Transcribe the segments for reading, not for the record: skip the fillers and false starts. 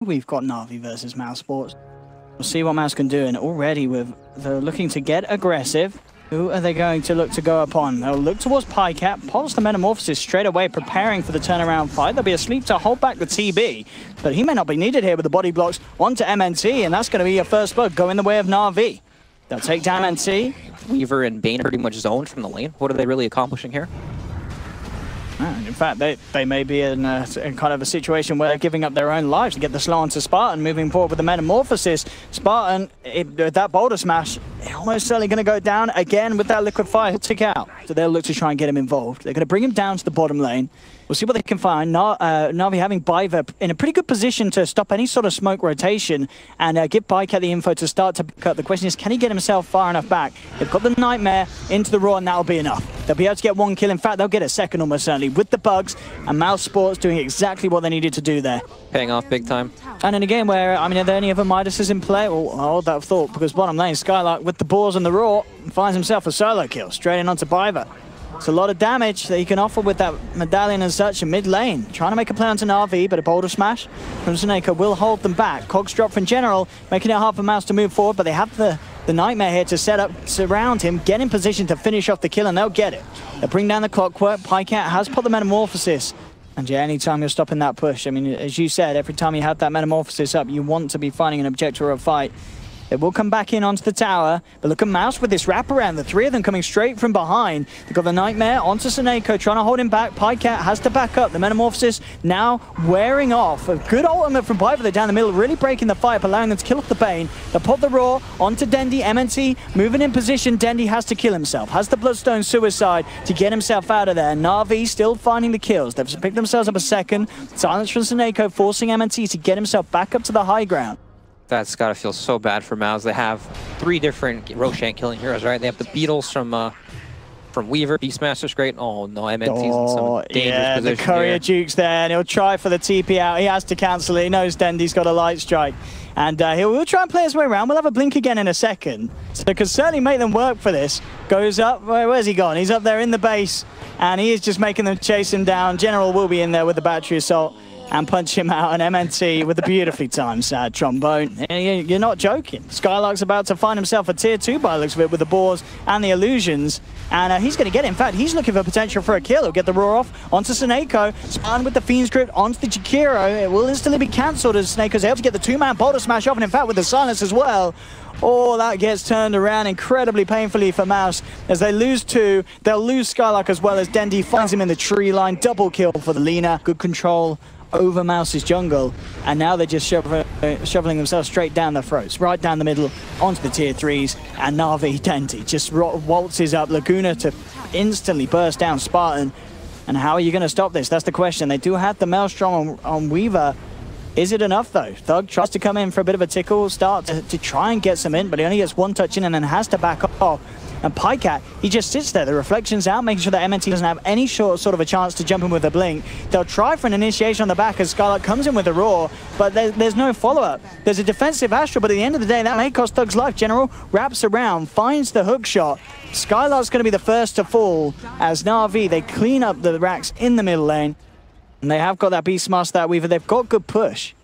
we've got NaVi versus Mousesports. We'll see what Mouse can do, and already they're looking to get aggressive. Who are they going to look to go upon? They'll look towards Pajkatt, pops the Metamorphosis straight away, preparing for the turnaround fight. They'll be asleep to hold back the TB, but he may not be needed here with the body blocks onto MNT, and that's going to be a first blood go in the way of NaVi. They'll take down MNT. Weaver and Bane pretty much zoned from the lane. What are they really accomplishing here? And in fact, they may be in kind of a situation where they're giving up their own lives to get the slow onto SsaSpartan, moving forward with the Metamorphosis. Spartan, that boulder smash, almost certainly going to go down again with that liquid fire tick out. So they'll look to try and get him involved. They're going to bring him down to the bottom lane. We'll see what they can find. NaVi having Biver in a pretty good position to stop any sort of smoke rotation and give Pajkatt the info to start to cut. The question is, can he get himself far enough back? They've got the Nightmare into the Raw, and that'll be enough. They'll be able to get one kill. In fact, they'll get a second almost certainly with the bugs, and Mousesports doing exactly what they needed to do there. Paying off big time. And in a game where, I mean, are there any other Midases in play? Well, I hold that thought, because bottom lane, SkyLark with the balls and the Raw finds himself a solo kill straight in onto Biver. It's a lot of damage that he can offer with that medallion and such in mid lane. Trying to make a play onto NaVi, but a boulder smash from SoNNeikO will hold them back. Cogs drop from General, making it hard for Mouse to move forward, but they have the Nightmare here to surround him, get in position to finish off the kill, and they'll get it. They'll bring down the clockwork. Pajkatt has put the Metamorphosis. And yeah, anytime you're stopping that push, I mean, as you said, every time you have that Metamorphosis up, you want to be finding an objective or a fight. They will come back in onto the tower, but look at Mouse with this wraparound. The three of them coming straight from behind. They've got the Nightmare onto SoNNeikO, trying to hold him back. Pajkatt has to back up. The Metamorphosis now wearing off. A good ultimate from Biver there down the middle, really breaking the fight, allowing them to kill off the Bane. They pop the Raw onto Dendi. MNT moving in position. Dendi has to kill himself. Has the Bloodstone Suicide to get himself out of there. NaVi still finding the kills. They've picked themselves up a second. Silence from SoNNeikO, forcing MNT to get himself back up to the high ground. That's gotta feel so bad for Mouse. They have 3 different Roshan killing heroes, right? They have the Beetles from Weaver. Beastmaster's great. Oh no, MNT's in some dangerous position. The Courier Duke's there, and he'll try for the TP out. He has to cancel it. He knows Dendi's got a light strike. And he'll try and play his way around. We'll have a blink again in a second. So it can certainly make them work for this. Goes up. Where's he gone? He's up there in the base, and he is just making them chase him down. General will be in there with the battery assault and punch him out, and MNT with the beautifully timed sad trombone. You're not joking. SkyLark's about to find himself a tier 2 by the looks of it with the boars and the illusions, and he's going to get it. In fact, he's looking for potential for a kill. He'll get the Raw off onto SoNNeikO, Spartan with the Fiend's Grip onto the Jakiro. It will instantly be cancelled as SoNNeikO's able to get the 2-man boulder smash off, and in fact with the silence as well. Oh, that gets turned around incredibly painfully for Mouse. As they lose 2, they'll lose SkyLark as well as Dendi finds him in the tree line. Double kill for the Lina. Good control over Mouse's jungle, and now they're just shoveling themselves straight down their throats, right down the middle onto the tier 3s, and NaVi Dendi just waltzes up Laguna to instantly burst down Spartan. And how are you going to stop this? That's the question. They do have the Maelstrom on Weaver. Is it enough though? Thug tries to come in for a bit of a tickle start to try and get some in, but he only gets 1 touch in and then has to back off. And Pajkatt, he just sits there. The reflection's out, making sure that MNT doesn't have any sort of a chance to jump in with a blink. They'll try for an initiation on the back as SkyLark comes in with a Raw, but there's no follow-up. There's a defensive Astral, but at the end of the day, that may cost Thug's life. General wraps around, finds the hook shot. SkyLark's going to be the first to fall as NaVi, they clean up the racks in the middle lane. And they have got that Beastmaster, that Weaver. They've got good push.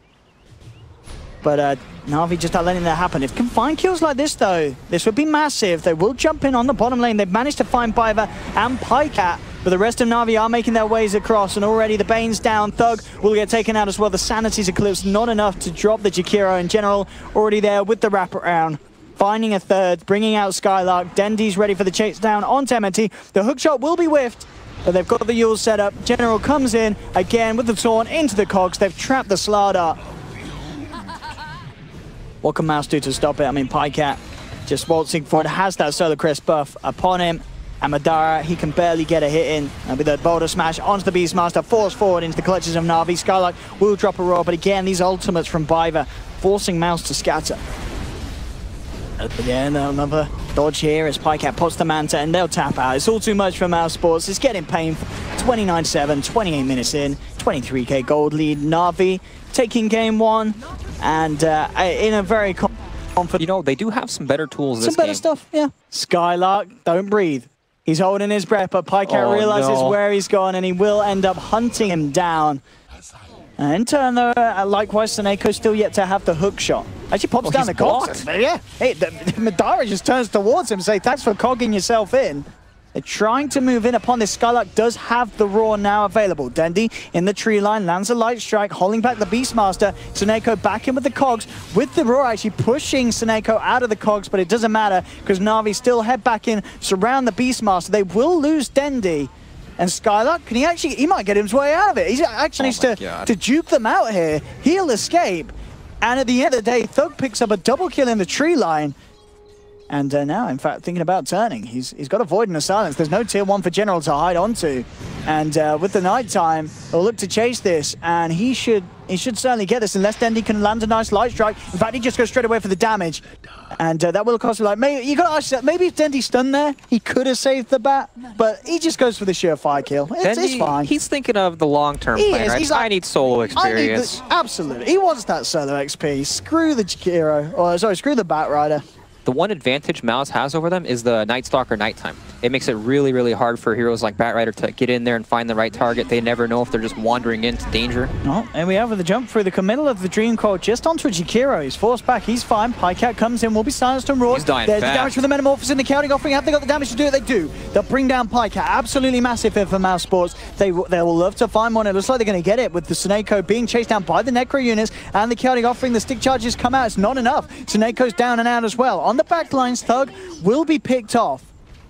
But NaVi just not letting that happen. If can find kills like this, though, this would be massive. They will jump in on the bottom lane. They've managed to find Biver and Pajkatt, but the rest of NaVi are making their ways across, and already the Bane's down. Thug will get taken out as well. The Sanity's Eclipse, not enough to drop the Jakiro. In General, already there with the wraparound. Finding a third, bringing out SkyLark. Dendi's ready for the chase down onto MNT. The hookshot will be whiffed, but they've got the Yule set up. General comes in again with the taunt into the Cogs. They've trapped the Slardar. What can Mouse do to stop it? I mean, Pajkatt just waltzing forward, has that Solar Crest buff upon him. And Madara, he can barely get a hit in. With the boulder smash onto the Beastmaster, forced forward into the clutches of NaVi. SkyLark will drop a Raw, but again, these ultimates from Biver, forcing Mouse to scatter. Again, another dodge here as Pajkatt pots the Manta, and they'll tap out. It's all too much for Mousesports. It's getting painful. 29-7, 28 minutes in, 23k gold lead. NaVi taking game 1, and in a very confident... You know, they do have some better tools this game. Some better stuff, yeah. SkyLark, don't breathe. He's holding his breath, but Pajkatt realizes where he's gone, and he will end up hunting him down. And in turn, though, likewise, SoNNeikO still yet to have the hook shot. Actually pops down the cogs. Yeah, hey, Madara just turns towards him, say, thanks for cogging yourself in. They're trying to move in upon this. SkyLark does have the Roar now available. Dendi in the tree line, lands a light strike, holding back the Beastmaster. SoNNeikO back in with the cogs, with the Roar actually pushing SoNNeikO out of the cogs, but it doesn't matter because NaVi still head back in, surround the Beastmaster. They will lose Dendi. And SkyLark, he might get his way out of it. He actually needs to dupe them out here. He'll escape. And at the end of the day, Thug picks up a double kill in the tree line. And now, in fact, thinking about turning. He's got a Void and a Silence. There's no tier 1 for General to hide onto. And with the nighttime, he'll look to chase this. And he should certainly get this unless Dendi can land a nice light strike. In fact, he just goes straight away for the damage. And that will cost him, like, maybe you got to ask that. Maybe if Dendi's stunned there, he could have saved the bat. But he just goes for the surefire kill. It's fine. He's thinking of the long-term plan, right? He's like, I need solo experience. Absolutely. He wants that solo XP. Screw the Jakiro. Or, sorry, screw the Bat Rider. The one advantage Mouz has over them is the Night Stalker nighttime. It makes it really, really hard for heroes like Batrider to get in there and find the right target. They never know if they're just wandering into danger. Oh, and we have with the jump through the middle of the Dream Coil just onto a Jakiro. He's forced back, he's fine. Pajkatt comes in, will be silenced and roared. He's dying There's fast. the damage from the Metamorphosis in the counting offering. Have they got the damage to do it? They do. They'll bring down Pajkatt. Absolutely massive here for Mousesports. They will love to find one. It looks like they're going to get it with the SoNNeikO being chased down by the Necro units and the counting offering. The stick charges come out. It's not enough. SoNNeikO's down and out as well. On the back lines, Thug will be picked off.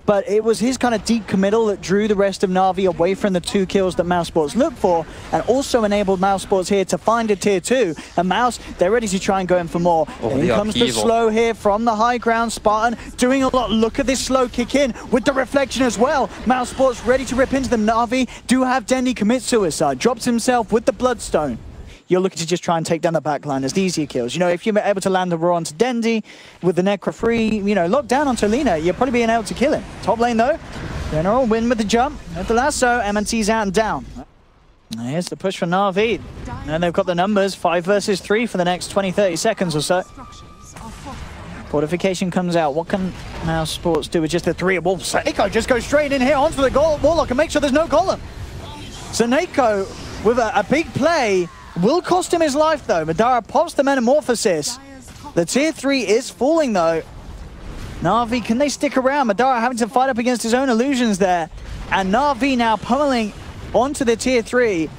But it was his kind of deep committal that drew the rest of NaVi away from the 2 kills that Mousesports looked for, and also enabled Mousesports here to find a tier 2. And Mouse, they're ready to try and go in for more. Here comes the slow here from the high ground. Spartan doing a lot. Look at this slow kick in with the reflection as well. Mousesports ready to rip into them. NaVi do have Dendi commit suicide. Drops himself with the Bloodstone. You're looking to just try and take down the backline as the easier kills. You know, if you're able to land a Roar onto Dendi with the Necro free, you know, locked down onto Lina, you're probably being able to kill him. Top lane though, General win with the jump. At the lasso, MNT's out and down. Here's the push for NaVi. And they've got the numbers, 5 versus 3 for the next 20-30 seconds or so. Fortification comes out. What can Mousesports do with just the 3? Well, SoNNeikO just goes straight in here onto the Warlock and make sure there's no golem. SoNNeikO with a big play. Will cost him his life, though. Madara pops the Metamorphosis. The tier 3 is falling, though. NaVi, can they stick around? Madara having to fight up against his own illusions there. And NaVi now pummeling onto the tier 3.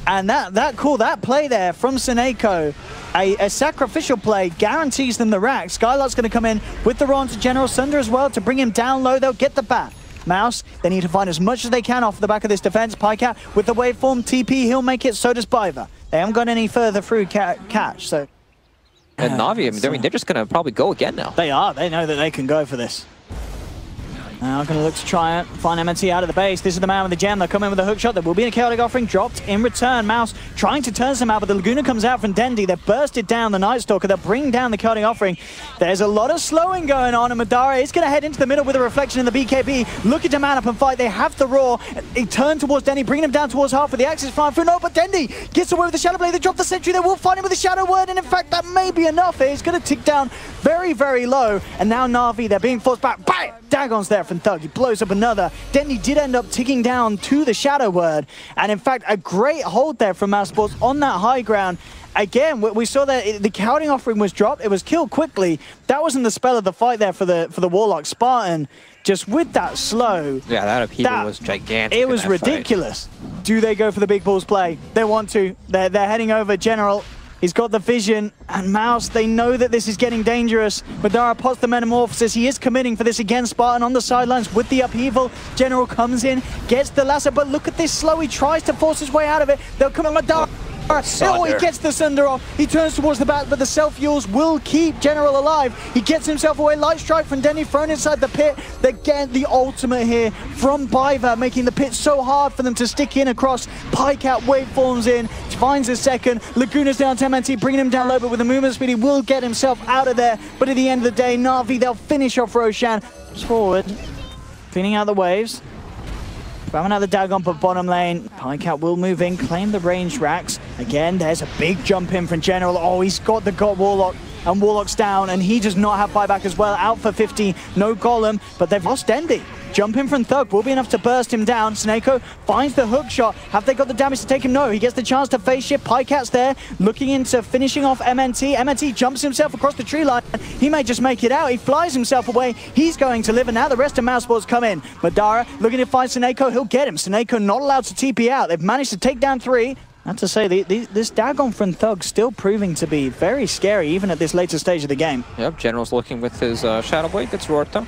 And that play there from SoNNeikO, a sacrificial play, guarantees them the rack. SkyLark's going to come in with the Roar to General Sunder as well to bring him down low. They'll get the bat. Mouse, they need to find as much as they can off the back of this defense. Pajkatt with the waveform TP, he'll make it, so does Biver. They haven't gone any further through catch, so... And NaVi, I mean, they're just going to probably go again now. They are. They know that they can go for this. Now going to look to try and find MNT out of the base. This is the man with the gem. They'll come in with a hook shot. There will be a chaotic offering dropped in return. Mouse trying to turn some out, but the Laguna comes out from Dendi. They've bursted down the Night Stalker. They'll bring down the chaotic offering. There's a lot of slowing going on, and Madara is going to head into the middle with a reflection in the BKB. Looking to man up and fight. They have the Roar. They turn towards Dendi, bringing him down towards half with the Axis flying through. No, but Dendi gets away with the Shadow Blade. They drop the sentry. They will find him with the Shadow Word, and in fact, that may be enough. It's going to tick down very, very low. And now NaVi, they're being forced back. Bang! Dagon's there from Thug. He blows up another. Dendi did end up ticking down to the Shadow Word. And in fact, a great hold there from Mousesports on that high ground. Again, we saw that the counting offering was dropped. It was killed quickly. That wasn't the spell of the fight there for the Warlock. Spartan, just with that slow. Yeah, that upheaval was gigantic. It was ridiculous. Fight. Do they go for the big balls play? They want to. They're heading over. General, he's got the vision, and Mouse, they know that this is getting dangerous. Madara pots the Metamorphosis. He is committing for this again. Spartan on the sidelines with the upheaval. General comes in, gets the lasso, but look at this slow. He tries to force his way out of it. They'll come at Madara. Oh, he gets the Sunder off. He turns towards the back, but the self-fuels will keep General alive. He gets himself away. Light strike from Dendi thrown inside the pit. They get the ultimate here from Biver, making the pit so hard for them to stick in across. Pajkatt waveforms in, finds a second. Laguna's down to MNT, bringing him down low, but with the movement speed, he will get himself out of there. But at the end of the day, NaVi, they'll finish off Roshan. Forward, cleaning out the waves. Grabbing out the Dagon, but bottom lane. Pajkatt will move in, claim the ranged racks. Again, there's a big jump in from General. Oh, he's got the Warlock, and Warlock's down, and he does not have buyback as well. Out for 50, no Golem, but they've lost Dendi. Jumping from Thug will be enough to burst him down. SoNNeikO finds the hook shot. Have they got the damage to take him? No, he gets the chance to face shift. Pajkatt's there, looking into finishing off MNT. MNT jumps himself across the tree line. He may just make it out. He flies himself away. He's going to live, and now the rest of Mousesports come in. Madara looking to find SoNNeikO. He'll get him. SoNNeikO not allowed to TP out. They've managed to take down 3. Not to say, this Dagon from Thug still proving to be very scary, even at this later stage of the game. Yep, General's looking with his Shadow Blade, gets Rorta.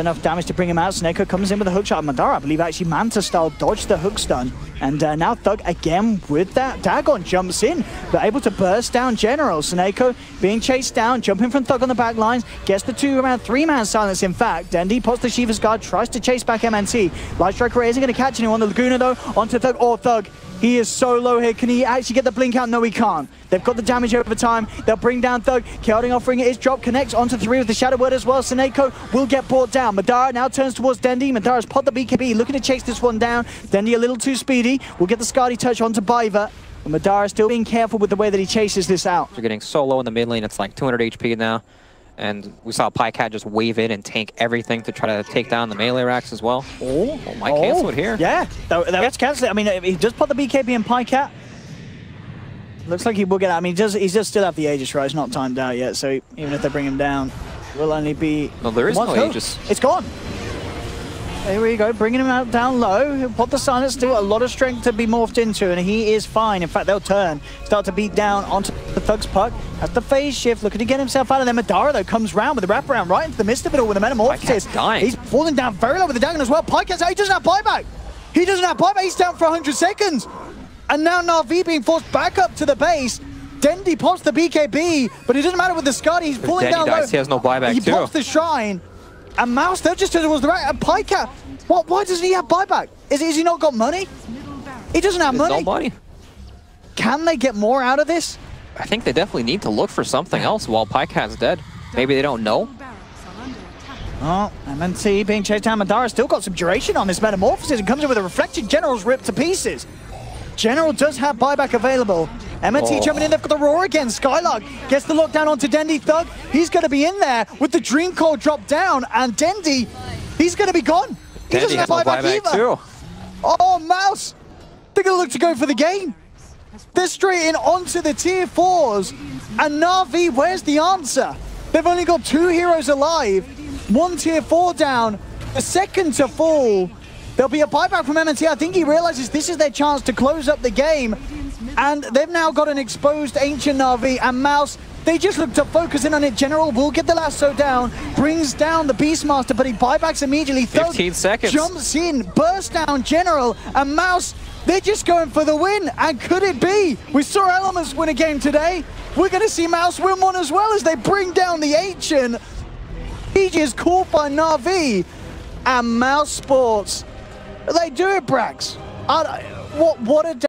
Enough damage to bring him out. SoNNeikO comes in with a hook shot. Madara, I believe, actually Manta-style dodged the hook stun. And now Thug again with that. Dagon jumps in, but able to burst down General. SoNNeikO being chased down, jumping from Thug on the back lines, gets the 3-man silence, in fact. Dendi pots the Shiva's Guard, tries to chase back MNT. Light Striker isn't going to catch anyone. The Laguna, though, onto Thug. Oh, Thug. He is so low here. Can he actually get the blink out? No, he can't. They've got the damage over time. They'll bring down Thug. Chaotic offering is drop, connects onto 3 with the Shadow Word as well. SoNNeikO will get brought down. Madara now turns towards Dendi. Madara's pod the BKB, looking to chase this one down. Dendi a little too speedy. We'll get the Skadi touch onto Biver. But Madara still being careful with the way that he chases this out. They're getting so low in the mid lane. It's like 200 HP now. And we saw Pajkatt just wave in and tank everything to try to take down the melee racks as well. Oh, might cancel it here. Yeah, that's cancel it. I mean, he does put the BKB in Pajkatt. Looks like he will get out. I mean, he does still have the Aegis, right? It's not timed out yet, so even if they bring him down, it will only be... No, there is no Aegis. It's gone. There we go, bringing him out down low. He'll put the silence, still a lot of strength to be morphed into, and he is fine. In fact, they'll start to beat down onto the Thug's puck. Has the phase shift, looking to get himself out of there. Madara, though, comes round with the wraparound right into the midst of it all with the Metamorphosis. He's falling down very low with the Dagon as well. Pajkatt's out, he doesn't have buyback. He doesn't have buyback, he's down for 100 seconds. And now NaVi being forced back up to the base. Dendi pops the BKB, but it doesn't matter with the Skadi. He's pulling down low. He has no buyback, He pops the Shrine. And Mouse, they'll just turn towards the right. And Pajkatt, why doesn't he have buyback? Is he not got money? He doesn't have money. No money. Can they get more out of this? I think they definitely need to look for something else while Pajkatt's dead. Maybe they don't know. Oh, MNT being chased down. Madara still got some duration on this Metamorphosis and comes in with a reflected General's ripped to pieces. General does have buyback available. MNT jumping in, they've got the roar again. SkyLark gets the lockdown onto Dendi. Thug, he's going to be in there with the Dream Core drop down, and Dendi, he's going to be gone. He doesn't have buyback either. Too. Oh, Mouse, they're going to look to go for the game. They're straight in onto the tier 4s, and NaVi, where's the answer? They've only got 2 heroes alive, 1 tier 4 down, the second to fall. There'll be a buyback from MNT. I think he realizes this is their chance to close up the game. And they've now got an exposed Ancient NaVi, and Mouse, they just look to focus in on it. General will get the lasso down, brings down the Beastmaster, but he buybacks immediately. 15 seconds. Jumps in, bursts down General, and Mouse, they're just going for the win. And could it be? We saw Elements win a game today. We're going to see Mouse win one as well as they bring down the Ancient. PG is caught by NaVi, and Mousesports. They do it, Brax. What a